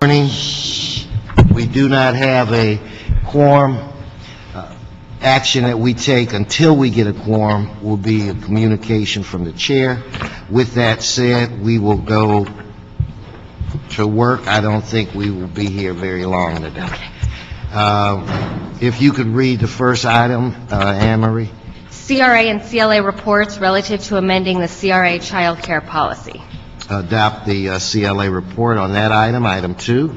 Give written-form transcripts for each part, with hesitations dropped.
Morning. We do not have a quorum. Action that we take until we get a quorum will be a communication from the chair. With that said, we will go to work. I don't think we will be here very long today. If you could read the first item, Anne Marie. CRA and CLA reports relative to amending the CRA child care policy. Adopt the CLA report on that item. Item 2.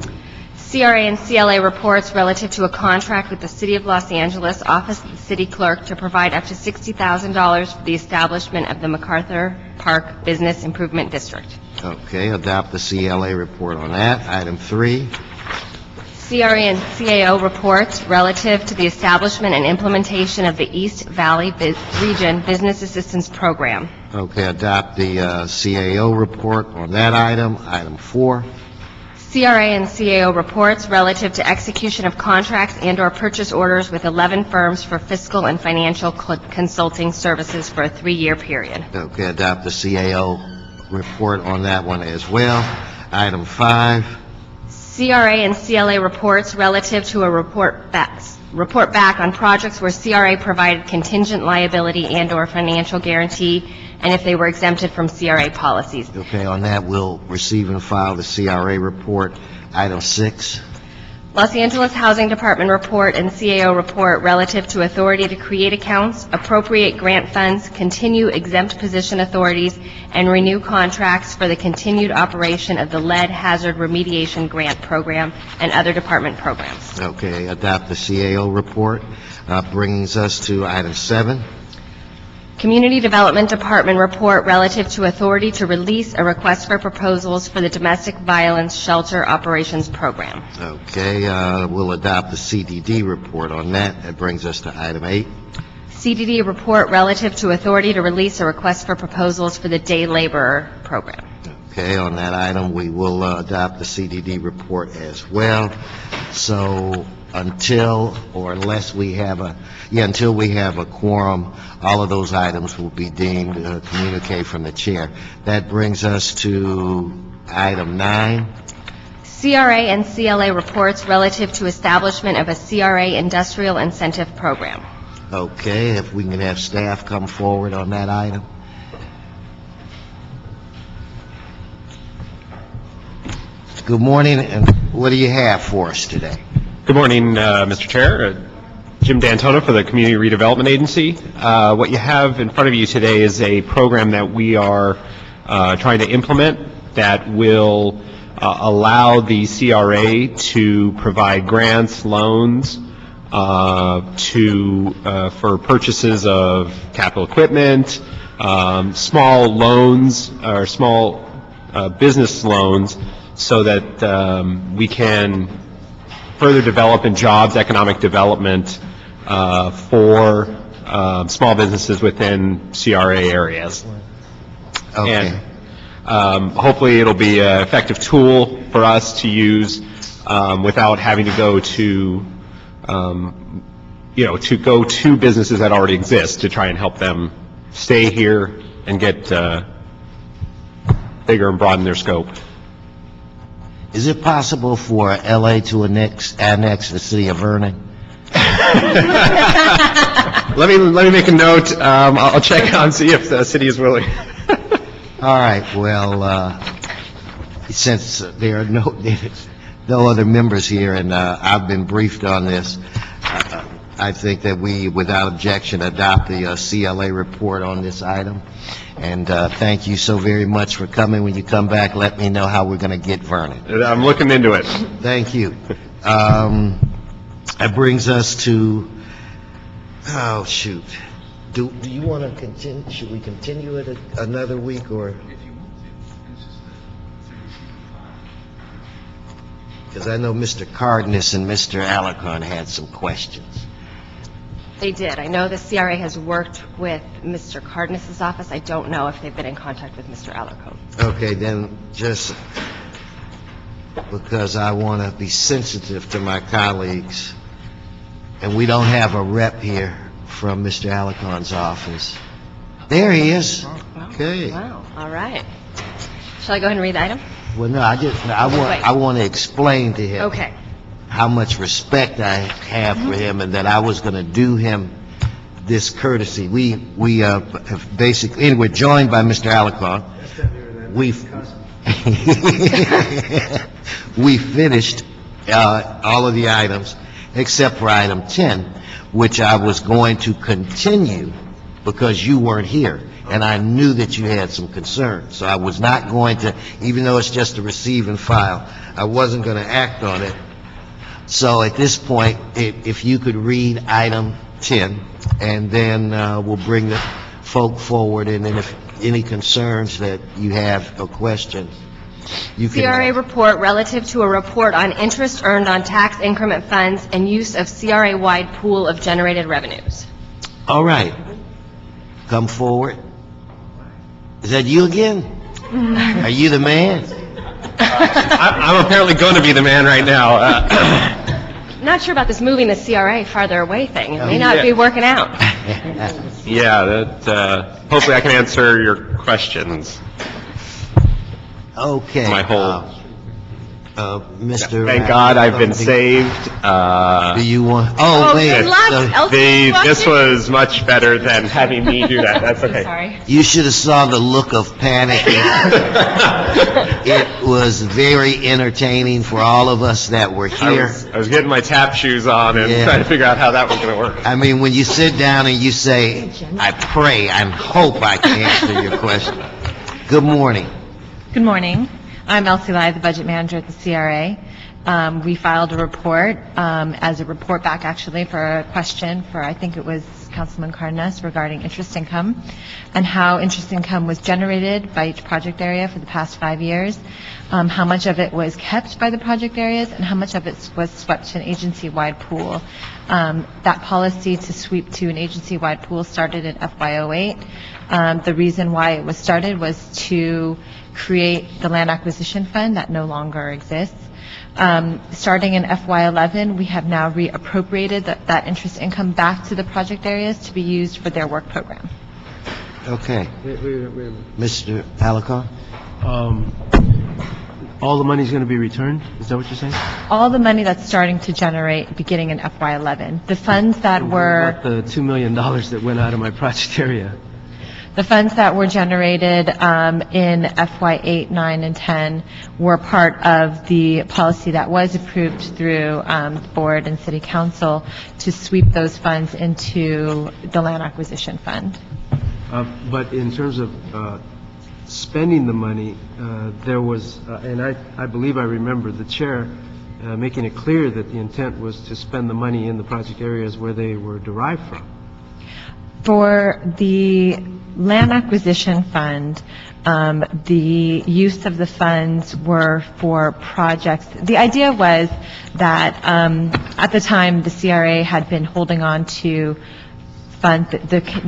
CRA and CLA reports relative to a contract with the City of Los Angeles Office of the City Clerk to provide up to $60,000 for the establishment of the MacArthur Park Business Improvement District. Okay, adopt the CLA report on that. Item 3. CRA and CAO reports relative to the establishment and implementation of the East Valley Region Business Assistance Program. Okay, adopt the CAO report on that item. Item 4. CRA and CAO reports relative to execution of contracts and/or purchase orders with 11 firms for fiscal and financial consulting services for a 3-year period. Okay, adopt the CAO report on that one as well. Item 5. CRA and CLA reports relative to a report back on projects where CRA provided contingent liability and/or financial guarantee, and if they were exempted from CRA policies. Okay, on that, we'll receive and file the CRA report. Item 6. Los Angeles Housing Department report and CAO report relative to authority to create accounts, appropriate grant funds, continue exempt position authorities, and renew contracts for the continued operation of the lead hazard remediation grant program and other department programs. Okay, adopt the CAO report. Brings us to item 7. Community Development Department report relative to authority to release a request for proposals for the Domestic Violence Shelter Operations Program. Okay, we'll adopt the CDD report on that. That brings us to item 8. CDD report relative to authority to release a request for proposals for the Day Laborer Program. Okay, on that item, we will adopt the CDD report as well. So until we have a quorum, all of those items will be deemed communique from the chair. That brings us to item 9. CRA and CLA reports relative to establishment of a CRA industrial incentive program. Okay, if we can have staff come forward on that item. Good morning, and what do you have for us today? Good morning, Mr. Chair. Jim D'Antona for the Community Redevelopment Agency. What you have in front of you today is a program that we are trying to implement that will allow the CRA to provide grants, loans for purchases of capital equipment, small loans or small business loans, so that we can further develop in jobs, economic development for small businesses within CRA areas. Okay. And hopefully it'll be an effective tool for us to use without having to go to businesses that already exist to try and help them stay here and get bigger and broaden their scope. Is it possible for LA to annex the city of Vernon? Let me make a note. I'll check on, see if the city is willing. All right. Well, since there are no other members here, and I've been briefed on this, I think that we, without objection, adopt the CLA report on this item. And thank you so very much for coming. When you come back, let me know how we're going to get Vernon. I'm looking into it. Thank you. That brings us to, oh, shoot. Do you want to continue? Should we continue it another week, or? Because I know Mr. Cardenas and Mr. Alarcon had some questions. They did. I know the CRA has worked with Mr. Cardenas' office. I don't know if they've been in contact with Mr. Alarcon. Okay, then just because I want to be sensitive to my colleagues, and we don't have a rep here from Mr. Alarcon's office. There he is. Wow. Okay. Wow. All right. Shall I go ahead and read the item? Well, no, I want to explain to him Okay. how much respect I have for him and that I was going to do him this courtesy. We have basically, and we're joined by Mr. Alacon. We finished all of the items except for item 10, which I was going to continue because you weren't here, and I knew that you had some concerns. So I was not going to, even though it's just a receive and file, I wasn't going to act on it. So at this point, if you could read item 10, and then we'll bring the folk forward, and then if any concerns that you have or questions, you can... CRA report relative to a report on interest earned on tax increment funds and use of CRA-wide pool of generated revenues. All right. Come forward. Is that you again? Are you the man? I'm apparently going to be the man right now. Not sure about this moving the CRA farther away thing. It may not Yeah. be working out. Yeah, that, hopefully I can answer your questions. Okay. My whole... Mr. Thank God I've been something- saved. Do you want, oh, Oh, wait. good luck. Elsie, This was much better than having me do that. That's okay. Sorry. You should have saw the look of panic. It was very entertaining for all of us that were here. I was getting my tap shoes on and Yeah. trying to figure out how that was going to work. I mean, when you sit down and you say, I pray and hope I can answer your question. Good morning. Good morning. I'm Elsie Lai, the budget manager at the CRA. We filed a report, as a report back actually for a question for, I think it was Councilman Cardenas, regarding interest income and how interest income was generated by each project area for the past 5 years, how much of it was kept by the project areas, and how much of it was swept to an agency-wide pool. That policy to sweep to an agency-wide pool started in FY08. The reason why it was started was to create the land acquisition fund that no longer exists. Starting in FY11, we have now reappropriated that interest income back to the project areas to be used for their work program. Okay. Wait. Mr. Alacon? All the money's going to be returned? Is that what you're saying? All the money that's starting to generate beginning in FY11. The funds that were... What the $2 million that went out of my project area? The funds that were generated in FY8, 9, and 10 were part of the policy that was approved through board and city council to sweep those funds into the land acquisition fund. But in terms of spending the money, there was, and I believe I remember the chair making it clear that the intent was to spend the money in the project areas where they were derived from. For the land acquisition fund, the use of the funds were for projects. The idea was that at the time, the CRA had been holding on to funds. The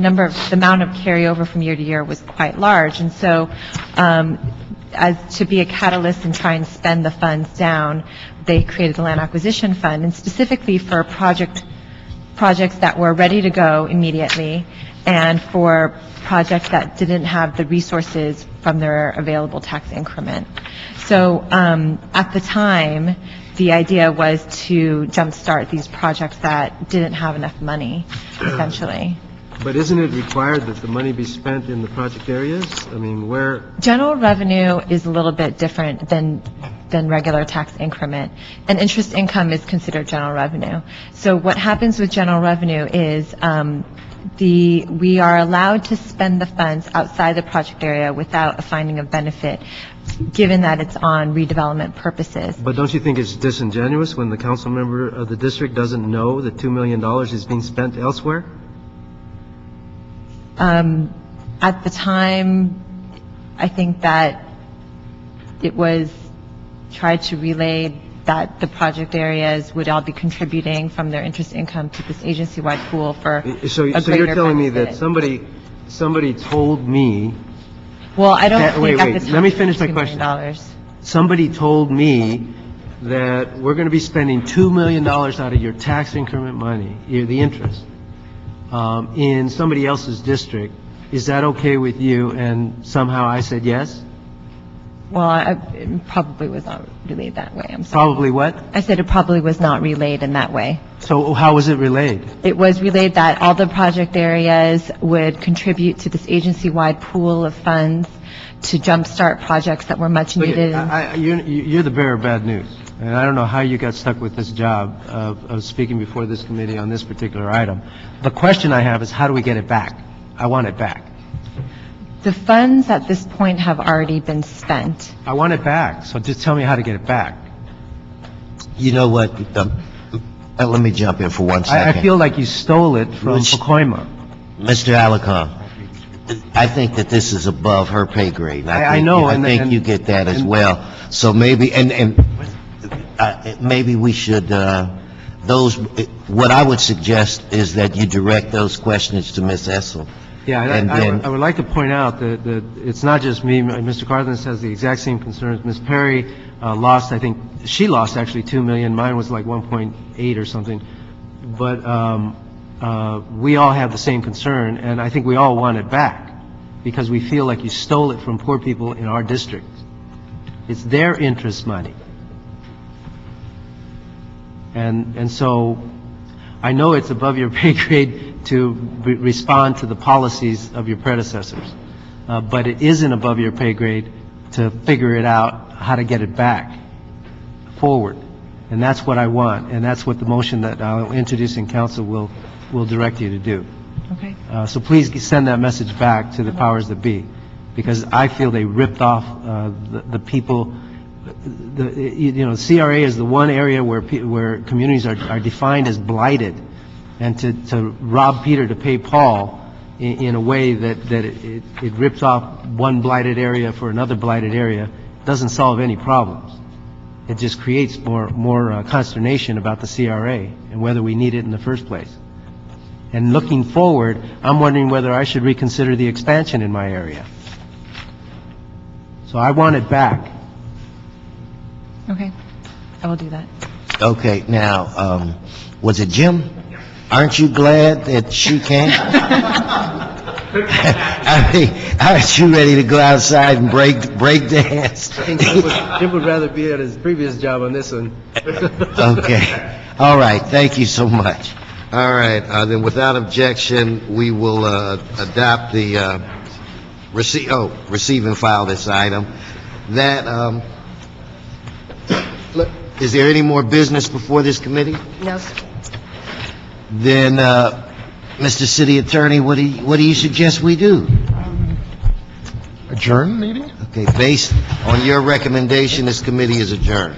amount of carryover from year to year was quite large, and so as to be a catalyst and try and spend the funds down, they created the land acquisition fund, and specifically for projects that were ready to go immediately, and for projects that didn't have the resources from their available tax increment. So at the time, the idea was to jumpstart these projects that didn't have enough money, essentially. But isn't it required that the money be spent in the project areas? I mean, where... General revenue is a little bit different than regular tax increment, and interest income is considered general revenue. So what happens with general revenue is we are allowed to spend the funds outside the project area without a finding of benefit, given that it's on redevelopment purposes. But don't you think it's disingenuous when the council member of the district doesn't know that $2 million is being spent elsewhere? At the time, I think that it was tried to relay that the project areas would all be contributing from their interest income to this agency-wide pool for So you're telling me that somebody told me... Well, I don't think Wait, at the time... let me finish my $2 question. million. Somebody told me that we're going to be spending $2 million out of your tax increment money, the interest, in somebody else's district. Is that okay with you? And somehow I said yes? It probably was not relayed that way, I'm sorry. Probably what? I said it probably was not relayed in that way. So how was it relayed? It was relayed that all the project areas would contribute to this agency-wide pool of funds to jumpstart projects that were much Look, needed. You're the bearer of bad news, and I don't know how you got stuck with this job of speaking before this committee on this particular item. The question I have is, how do we get it back? I want it back. The funds at this point have already been spent. I want it back, so just tell me how to get it back. You know what, let me jump in for 1 second. I feel like you stole it from Which- Pacoima. Mr. Alarcon, I think that this is above her pay grade. I know, I and- think and- you get that as and- well. So maybe, maybe we should, what I would suggest is that you direct those questions to Ms. Essel. Yeah, And then- I would like to point out that it's not just me. Mr. Cardenas has the exact same concerns. Ms. Perry lost, I think, she lost actually $2 million. Mine was like 1.8 or something. But we all have the same concern, and I think we all want it back because we feel like you stole it from poor people in our district. It's their interest money. And so I know it's above your pay grade to respond to the policies of your predecessors, but it isn't above your pay grade to figure it out, how to get it back forward. And that's what I want, and that's what the motion that I'll introduce in council will direct you to do. Okay. So please send that message back to the powers that be, because I feel they ripped off the people. CRA is the one area where communities are defined as blighted, and to rob Peter to pay Paul in a way that it rips off one blighted area for another blighted area doesn't solve any problems. It just creates more consternation about the CRA and whether we need it in the first place. And looking forward, I'm wondering whether I should reconsider the expansion in my area. So I want it back. Okay. I will do that. Okay, now, was it Jim? Aren't you glad that she came? I mean, aren't you ready to go outside and break dance? I think Jim would rather be at his previous job on this one. Okay. All right. Thank you so much. All right. Then without objection, we will adopt the receive and file this item. That is there any more business before this committee? No, sir. Then, Mr. City Attorney, what do you suggest we do? Adjourn meeting? Okay. Based on your recommendation, this committee is adjourned.